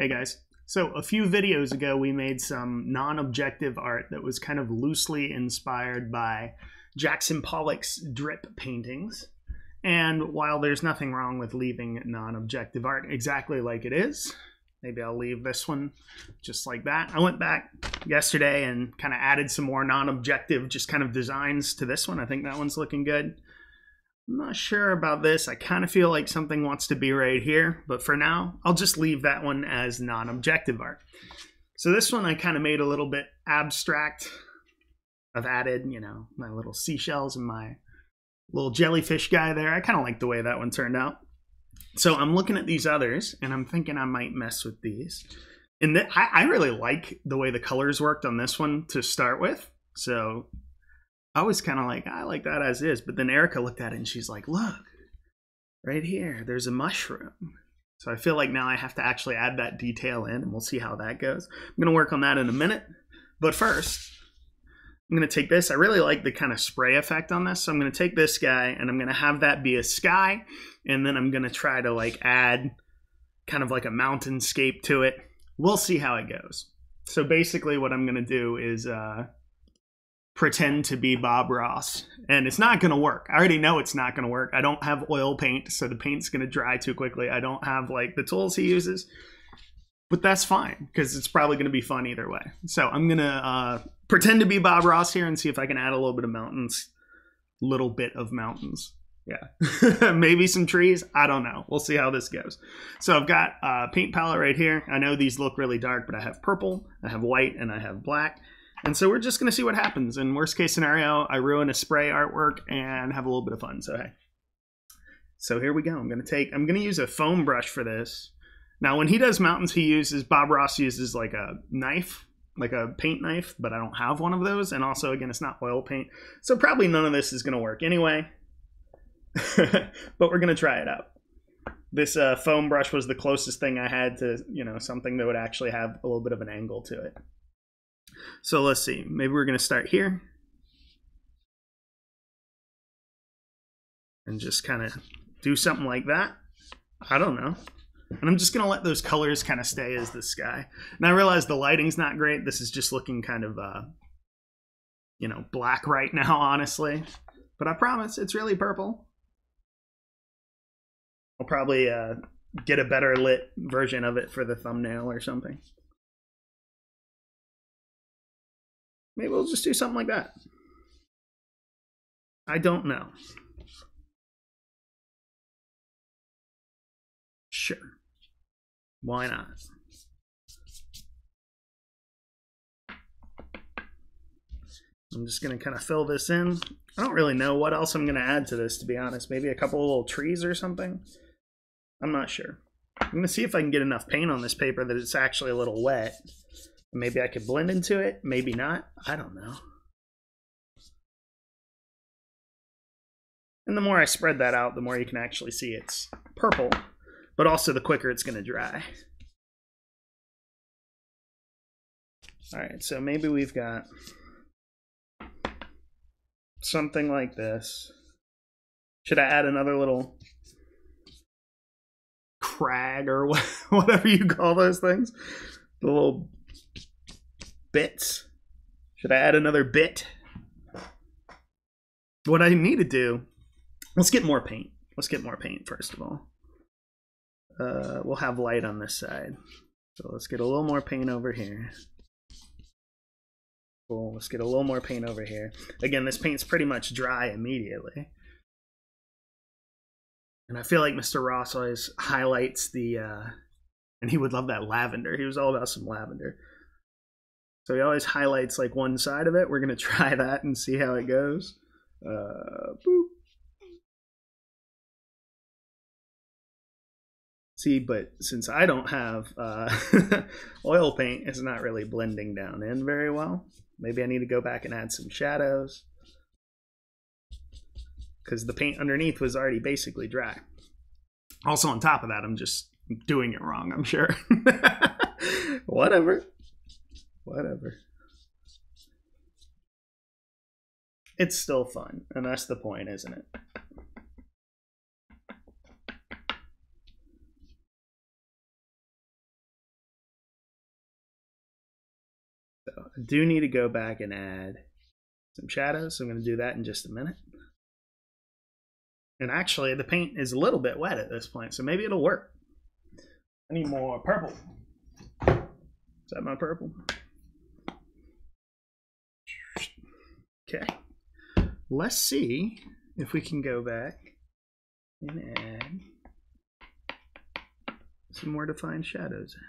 Hey guys, so a few videos ago we made some non-objective art that was kind of loosely inspired by Jackson Pollock's drip paintings. And while there's nothing wrong with leaving non-objective art exactly like it is, maybe I'll leave this one just like that. I went back yesterday and kind of added some more non-objective just kind of designs to this one. I think that one's looking good. I'm not sure about this. I kind of feel like something wants to be right here, but for now, I'll just leave that one as non-objective art. So this one I kind of made a little bit abstract. I've added, my little seashells and my little jellyfish guy there. I kind of like the way that one turned out. So I'm looking at these others, and I'm thinking I might mess with these. And I really like the way the colors worked on this one to start with. So I was kind of like, I like that as is. But then Erica looked at it and she's like, look, right here, there's a mushroom. So I feel like now I have to actually add that detail in, and we'll see how that goes. I'm going to work on that in a minute. But first, I'm going to take this. I really like the kind of spray effect on this. So I'm going to take this guy and I'm going to have that be a sky. And then I'm going to try to add kind of like a mountainscape to it. We'll see how it goes. So basically what I'm going to do is pretend to be Bob Ross, and it's not going to work. I already know it's not going to work. I don't have oil paint, so the paint's going to dry too quickly. I don't have the tools he uses, but that's fine because it's probably going to be fun either way. So I'm going to pretend to be Bob Ross here and see if I can add a little bit of mountains. Yeah. Maybe some trees. I don't know. We'll see how this goes. So I've got a paint palette right here. I know these look really dark, but I have purple, I have white, and I have black. And so we're just going to see what happens. In worst case scenario, I ruin a spray artwork and have a little bit of fun. So, hey. So here we go. I'm going to use a foam brush for this. Now, when he does mountains, Bob Ross uses like a knife, like a paint knife, but I don't have one of those. And also, again, it's not oil paint. So probably none of this is going to work anyway. But we're going to try it out. This foam brush was the closest thing I had to, something that would actually have a little bit of an angle to it. So let's see, maybe we're going to start here and just kind of do something like that. I don't know. And I'm just going to let those colors kind of stay as the sky. And I realize the lighting's not great. This is just looking kind of, black right now, honestly. But I promise it's really purple. I'll probably get a better lit version of it for the thumbnail or something. Maybe we'll just do something like that. I don't know. Sure. Why not? I'm just going to kind of fill this in. I don't really know what else I'm going to add to this, to be honest. Maybe a couple of little trees or something. I'm not sure. I'm going to see if I can get enough paint on this paper that it's actually a little wet. Maybe I could blend into it, maybe not. I don't know. And the more I spread that out, the more you can actually see it's purple, but also the quicker it's going to dry. All right, so maybe we've got something like this. Should I add another little crag or whatever you call those things? The little bits. Should I add another bit? What I need to do, let's get more paint. Let's get more paint first of all. We'll have light on this side. So let's get a little more paint over here. Cool, let's get a little more paint over here. Again, this paint's pretty much dry immediately. And I feel like Mr. Ross always highlights the, and he would love that lavender. He was all about some lavender. So he always highlights one side of it. We're going to try that and see how it goes. Boop. See, but since I don't have oil paint, it's not really blending down in very well. Maybe I need to go back and add some shadows, because the paint underneath was already basically dry. Also, on top of that, I'm just doing it wrong, I'm sure. Whatever. It's still fun, and that's the point, isn't it? So I do need to go back and add some shadows, so I'm going to do that in just a minute. And actually, the paint is a little bit wet at this point, so maybe it'll work. I need more purple. Is that my purple? Okay. Let's see if we can go back and add some more defined shadows in.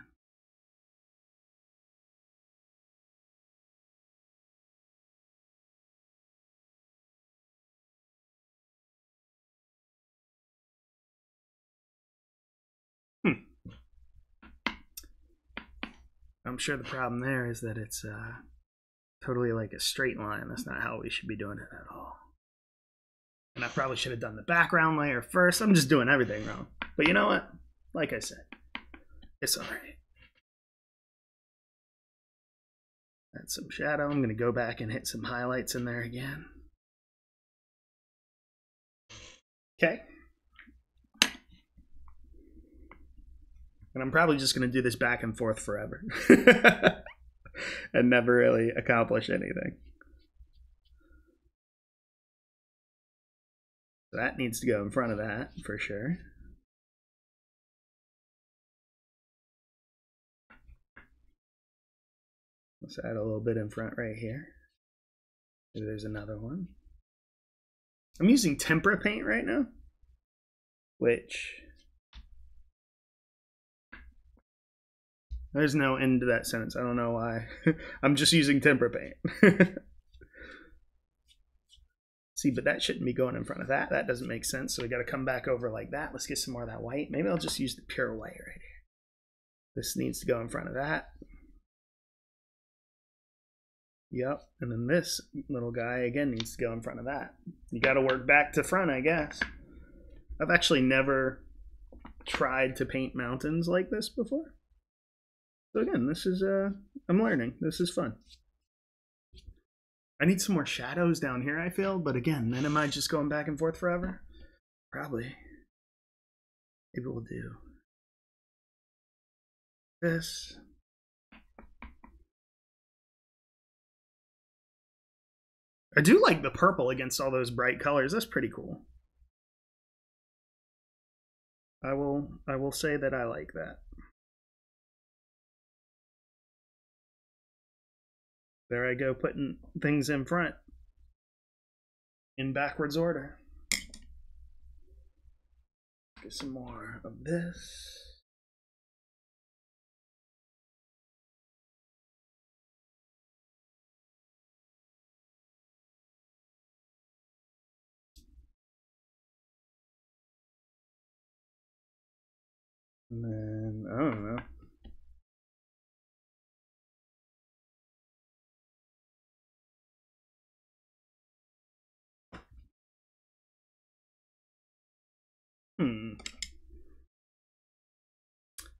I'm sure the problem there is that it's totally like a straight line. That's not how we should be doing it at all. And I probably should have done the background layer first. I'm just doing everything wrong. But you know what? Like I said, it's all right. Add some shadow. I'm going to go back and hit some highlights in there again. Okay. And I'm probably just going to do this back and forth forever and never really accomplish anything. That needs to go in front of that for sure. Let's add a little bit in front right here. Maybe there's another one. I'm using tempera paint right now, which there's no end to that sentence. I don't know why. I'm just using tempera paint. See, but that shouldn't be going in front of that. That doesn't make sense. So we got to come back over like that. Let's get some more of that white. Maybe I'll just use the pure white right here. This needs to go in front of that. Yep. And then this little guy again needs to go in front of that. You got to work back to front, I guess. I've actually never tried to paint mountains like this before. So again, this is, I'm learning. This is fun. I need some more shadows down here, I feel. But again, then am I just going back and forth forever? Probably. Maybe we'll do this. I do like the purple against all those bright colors. That's pretty cool. I will say that I like that. There I go, putting things in front in backwards order. Get some more of this. And then, I don't know.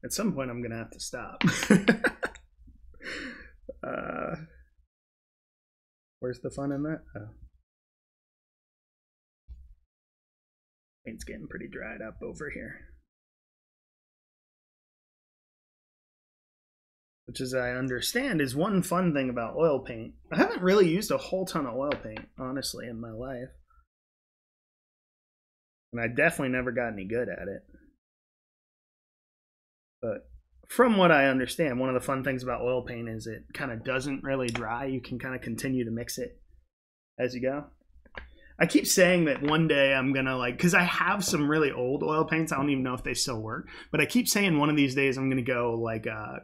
At some point, I'm going to have to stop. Where's the fun in that? Oh. Paint's getting pretty dried up over here. Which, as I understand, is one fun thing about oil paint. I haven't really used a whole ton of oil paint, honestly, in my life. And I definitely never got any good at it. But from what I understand, one of the fun things about oil paint is it kind of doesn't really dry. You can kind of continue to mix it as you go. I keep saying that one day I'm going to because I have some really old oil paints. I don't even know if they still work. But I keep saying one of these days I'm going to go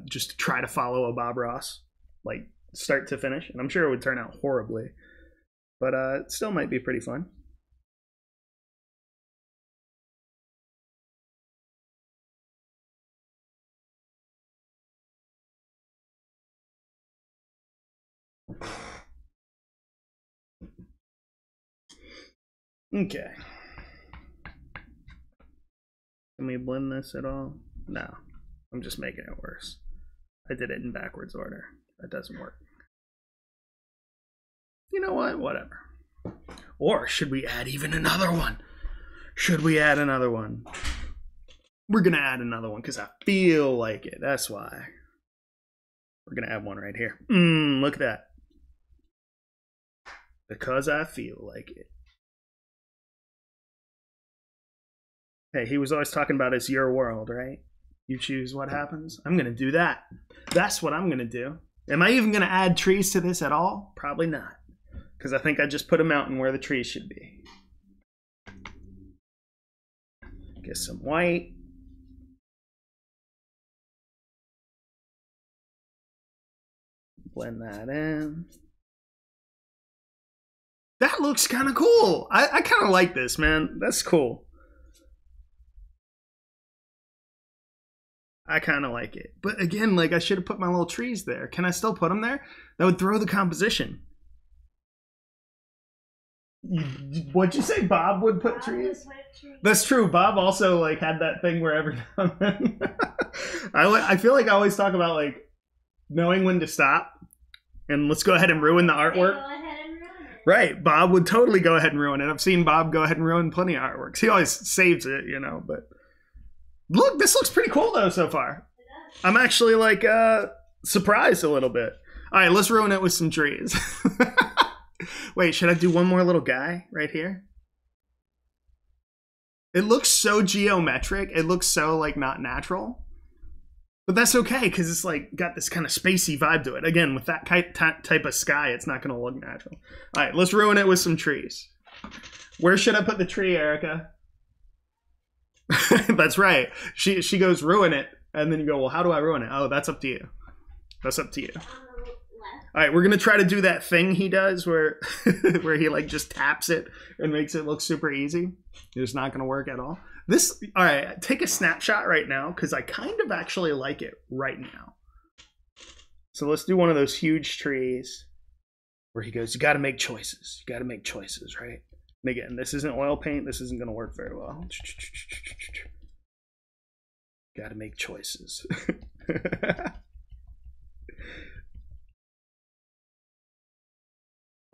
just try to follow a Bob Ross, start to finish. And I'm sure it would turn out horribly. But it still might be pretty fun. Okay. Can we blend this at all? No. I'm just making it worse. I did it in backwards order. That doesn't work. You know what? Whatever. Or should we add even another one? Should we add another one? We're going to add another one because I feel like it. That's why. We're gonna add one right here. Look at that. Because I feel like it. Hey, he was always talking about it's your world, right? You choose what happens. I'm gonna do that. That's what I'm gonna do. Am I even gonna add trees to this at all? Probably not. Because I think I just put a mountain where the trees should be. Get some white. Blend that in. That looks kind of cool. I kind of like this, man. That's cool. I kind of like it. But again, like I should have put my little trees there. Can I still put them there? That would throw the composition. What'd you say? Bob would put trees? That's true. Bob also like had that thing where every now and then I feel like I always talk about like knowing when to stop and let's go ahead and ruin the artwork. Go ahead and ruin it. Right. Bob would totally go ahead and ruin it. I've seen Bob go ahead and ruin plenty of artworks. He always saves it, you know, but look, this looks pretty cool though so far. I'm actually like surprised a little bit. All right, let's ruin it with some trees. Wait, should I do one more little guy right here? It looks so geometric. It looks so like not natural. But that's okay because it's like got this kind of spacey vibe to it. Again, with that type of sky, it's not going to look natural. All right, let's ruin it with some trees. Where should I put the tree, Erica? That's right. She goes ruin it, and then you go, well, how do I ruin it? Oh, that's up to you. That's up to you. All right, we're gonna try to do that thing he does where where he like just taps it and makes it look super easy. It's not gonna work at all. All right, take a snapshot right now because I kind of actually like it right now. So let's do one of those huge trees where he goes, you got to make choices. You got to make choices, right? And again, this isn't oil paint. This isn't gonna work very well. Got to make choices.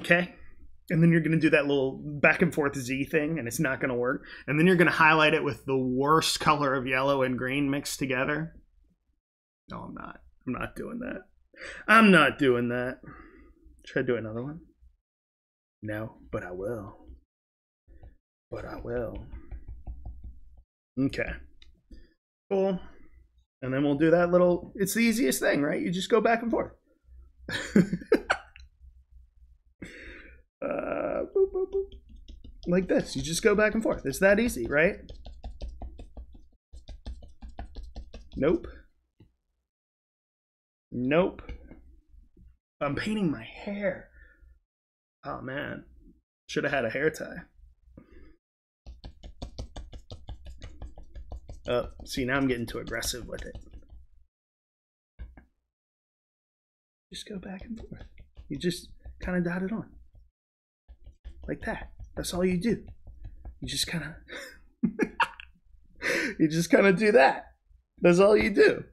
Okay, and then you're going to do that little back and forth Z thing, and it's not going to work. And then you're going to highlight it with the worst color of yellow and green mixed together. No, I'm not. I'm not doing that. I'm not doing that. Should I do another one? No, but I will. But I will. Okay. Cool. And then we'll do that little, it's the easiest thing, right? You just go back and forth. Boop, boop, boop. Like this. You just go back and forth. It's that easy, right? Nope. Nope. I'm painting my hair. Oh man. Should have had a hair tie. Oh, see, now I'm getting too aggressive with it. Just go back and forth. You just kind of dot it on. Like that. That's all you do. You just kind of you just kind of do that. That's all you do.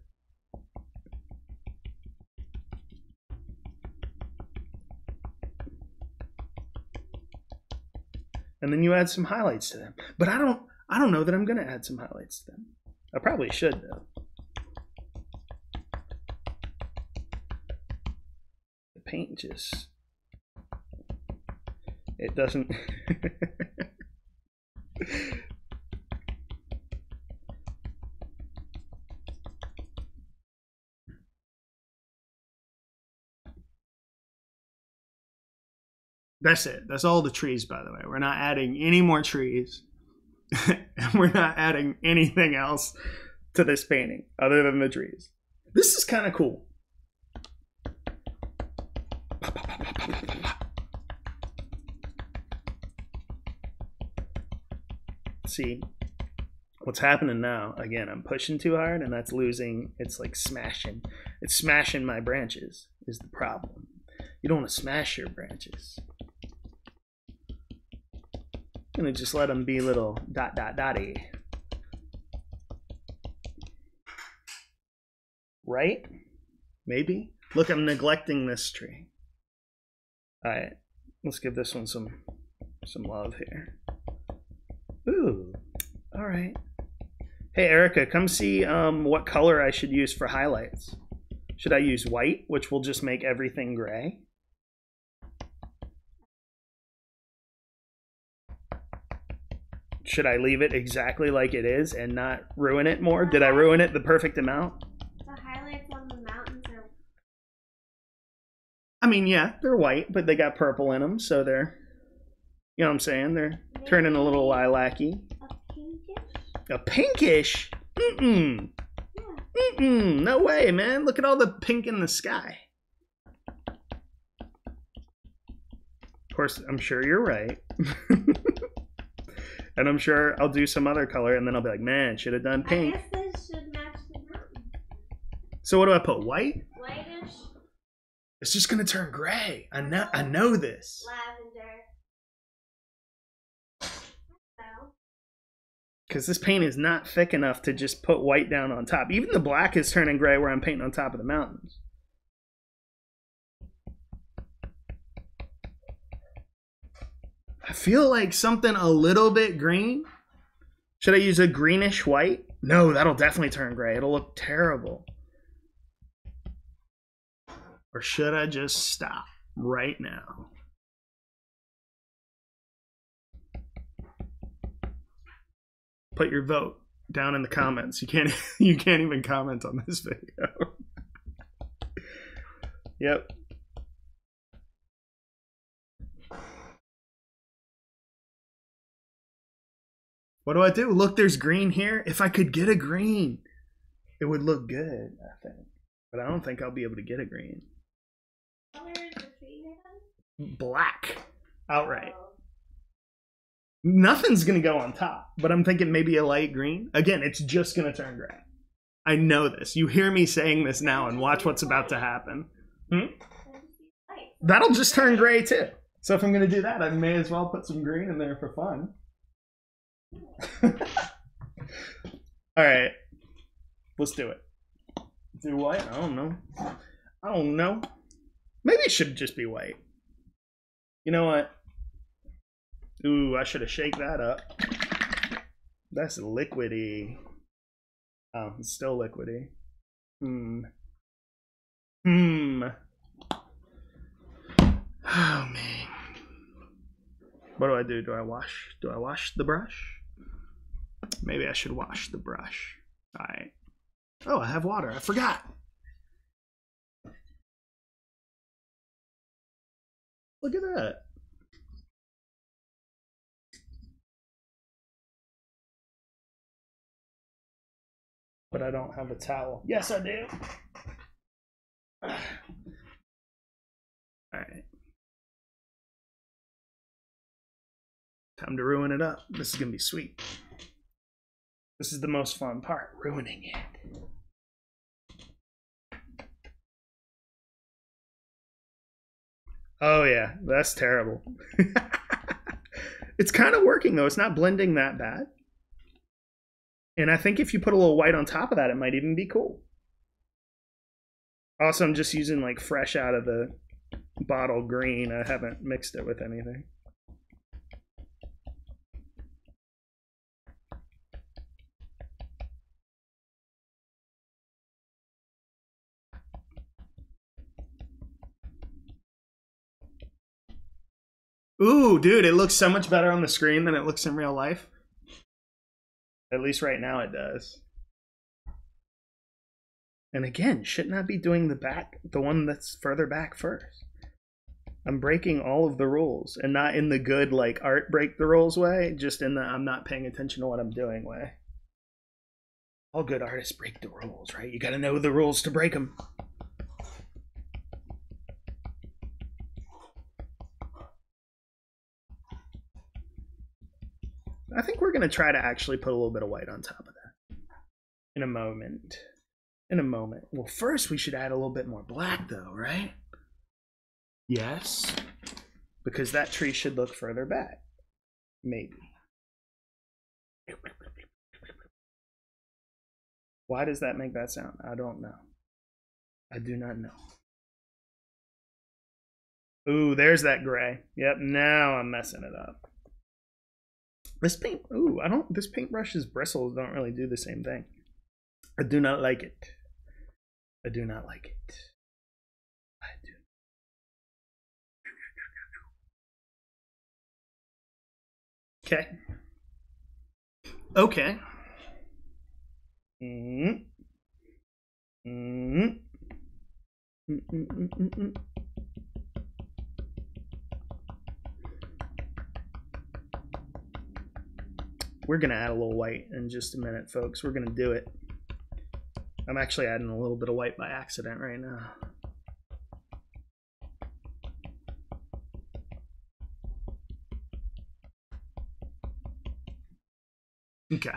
And then you add some highlights to them. But I don't know that I'm going to add some highlights to them. I probably should though. The paint just it doesn't. That's it. That's all the trees, by the way. We're not adding any more trees. And we're not adding anything else to this painting other than the trees. This is kind of cool. See, what's happening now, again, I'm pushing too hard and that's losing, it's like smashing. It's smashing my branches is the problem. You don't want to smash your branches. I'm gonna just let them be little dotty. Right? Maybe? Look, I'm neglecting this tree. All right, let's give this one some love here. Ooh, all right. Hey, Erica, come see what color I should use for highlights. Should I use white, which will just make everything gray? Should I leave it exactly like it is and not ruin it more? Did I ruin it the perfect amount? The highlights on the mountains are... I mean, yeah, they're white, but they got purple in them, so they're, you know what I'm saying? They're turning a little lilac-y. A pinkish? A pinkish? Mm-mm. Yeah. Mm-mm. No way, man. Look at all the pink in the sky. Of course, I'm sure you're right. And I'm sure I'll do some other color, and then I'll be like, man, should have done pink. I guess this should match the mountain. So what do I put? White? Whitish. It's just gonna turn gray. I know this. Lavender. So. Because this paint is not thick enough to just put white down on top. Even the black is turning gray where I'm painting on top of the mountains. I feel like something a little bit green. Should I use a greenish white? No, that'll definitely turn gray. It'll look terrible. Or should I just stop right now? Put your vote down in the comments. You can't even comment on this video. Yep. What do I do? Look, there's green here. If I could get a green, it would look good, I think. But I don't think I'll be able to get a green. What color is the tree again? Black. Outright. Nothing's going to go on top, but I'm thinking maybe a light green. Again, it's just going to turn gray. I know this. You hear me saying this now and watch what's about to happen. That'll just turn gray too. So if I'm going to do that, I may as well put some green in there for fun. All right, let's do it. Do white? I don't know. Maybe it should just be white. You know what? Ooh, I should have shaken that up. That's liquidy. Oh, it's still liquidy. Oh man. What do I do? Do I wash the brush? Maybe I should wash the brush. All right. Oh, I have water. I forgot. Look at that. But I don't have a towel. Yes, I do. All right. Time to ruin it up. This is going to be sweet. This is the most fun part, ruining it. Oh yeah, that's terrible. It's kind of working though. It's not blending that bad. And I think if you put a little white on top of that, it might even be cool. Also, I'm just using like fresh out of the bottle green. I haven't mixed it with anything. Ooh, dude, it looks so much better on the screen than it looks in real life. At least right now it does. And again, shouldn't I be doing the one that's further back first? I'm breaking all of the rules, and not in the good, like, art break the rules way, just in the I'm not paying attention to what I'm doing way. All good artists break the rules, right? You gotta know the rules to break them. I think we're going to try to actually put a little bit of white on top of that in a moment. Well, first we should add a little bit more black though, right? Yes. Because that tree should look further back. Maybe. Why does that make that sound? I don't know. I do not know. Ooh, there's that gray. Yep, now I'm messing it up. This paintbrush's bristles don't really do the same thing. I do not like it. I do not like it. I do. Okay. Okay. Mm. Mm. Mm. We're gonna add a little white in just a minute, folks. We're gonna do it. I'm actually adding a little bit of white by accident right now. Okay.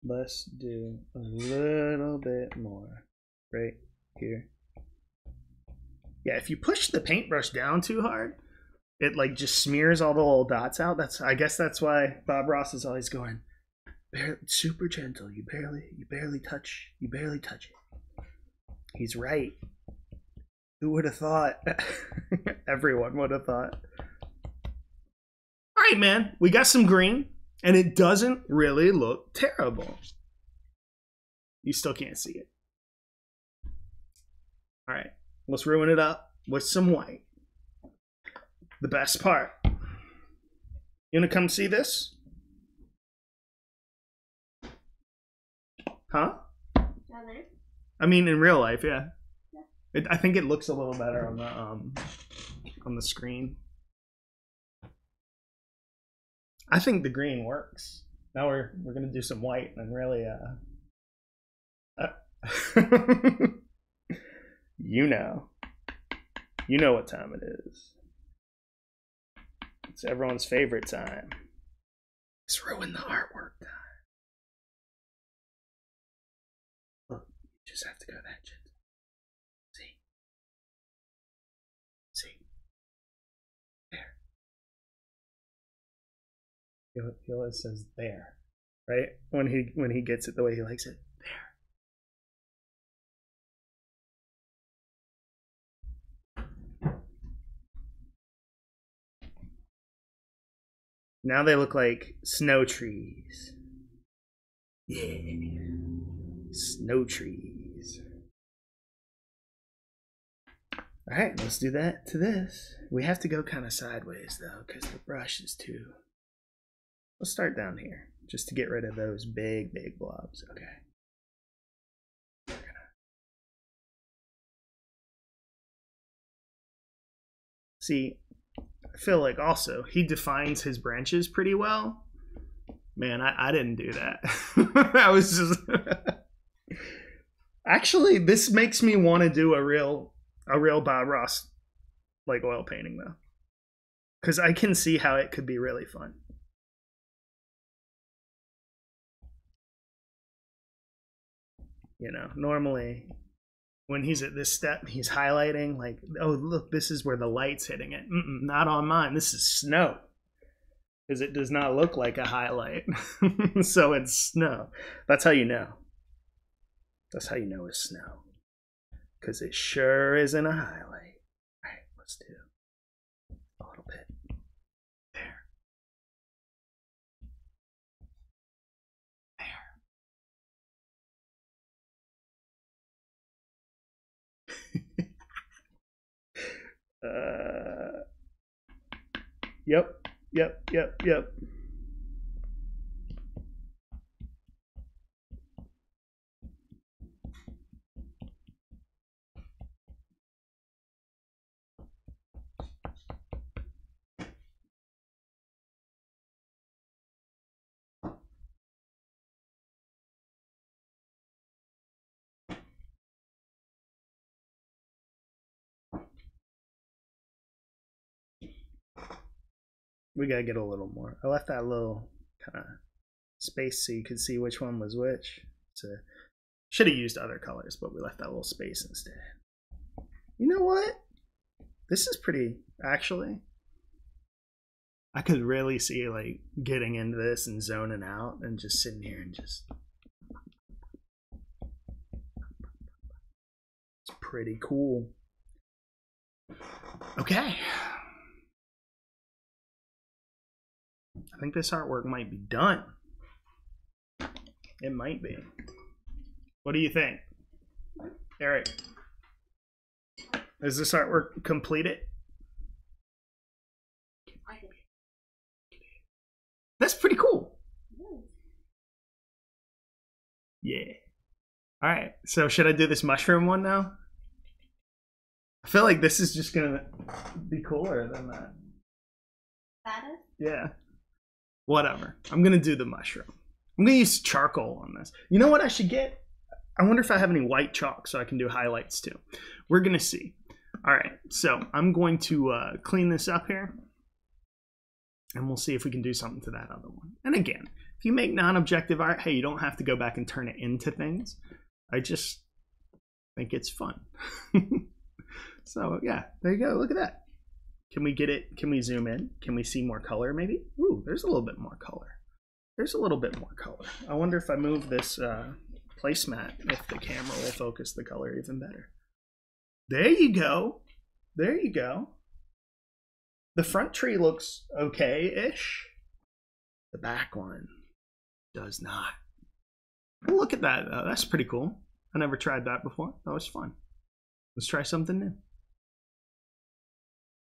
Let's do a little bit more right here. Yeah, if you push the paintbrush down too hard, it like just smears all the little dots out. I guess that's why Bob Ross is always going super gentle. You barely touch it. He's right. Who would have thought? Everyone would have thought. All right, man. We got some green, and it doesn't really look terrible. You still can't see it. All right. Let's ruin it up with some white. The best part. You gonna come see this? Huh? Down there? I mean, in real life, yeah. I think it looks a little better on the screen. I think the green works. Now we're gonna do some white and really you know what time it is. It's everyone's favorite time. It's ruin the artwork time. Look, you just have to go that gentle. See? There. He always says there, right? When he gets it the way he likes it. There. Now they look like snow trees. Yeah. Snow trees. All right, let's do that to this. We have to go kind of sideways though, because the brush is too. Let's start down here, just to get rid of those big blobs. Okay. See, I feel like also he defines his branches pretty well. Man, I didn't do that. I was just. Actually, this makes me want to do a real Bob Ross like oil painting though, because I can see how it could be really fun. You know, normally when he's at this step, he's highlighting like, oh look, this is where the light's hitting it. Not on mine. This is snow, because it does not look like a highlight. So it's snow. That's how you know. That's how you know it's snow. Because it sure isn't a highlight. All right, let's do a little bit. There. There. Yep. We gotta get a little more. I left that little kind of space so you could see which one was which. Should have used other colors, but we left that little space instead. You know what? This is pretty, actually. I could really see like getting into this and zoning out and just sitting here and just. It's pretty cool. Okay. I think this artwork might be done. It might be. What do you think? Eric, is this artwork completed? That's pretty cool. Yeah. All right. So should I do this mushroom one now? I feel like this is just gonna be cooler than that. That is? Yeah. Whatever. I'm gonna do the mushroom. I'm gonna use charcoal on this. You know what I should get? I wonder if I have any white chalk so I can do highlights too. We're gonna see. All right. So I'm going to clean this up here, and we'll see if we can do something to that other one. And again, if you make non-objective art, hey, you don't have to go back and turn it into things. I just think it's fun. So yeah, there you go. Look at that. Can we get it? Can we zoom in? Can we see more color maybe? Ooh, there's a little bit more color. There's a little bit more color. I wonder if I move this placemat, if the camera will focus the color even better. There you go. There you go. The front tree looks okay-ish. The back one does not. Look at that. That's pretty cool. I never tried that before. That was fun. Let's try something new.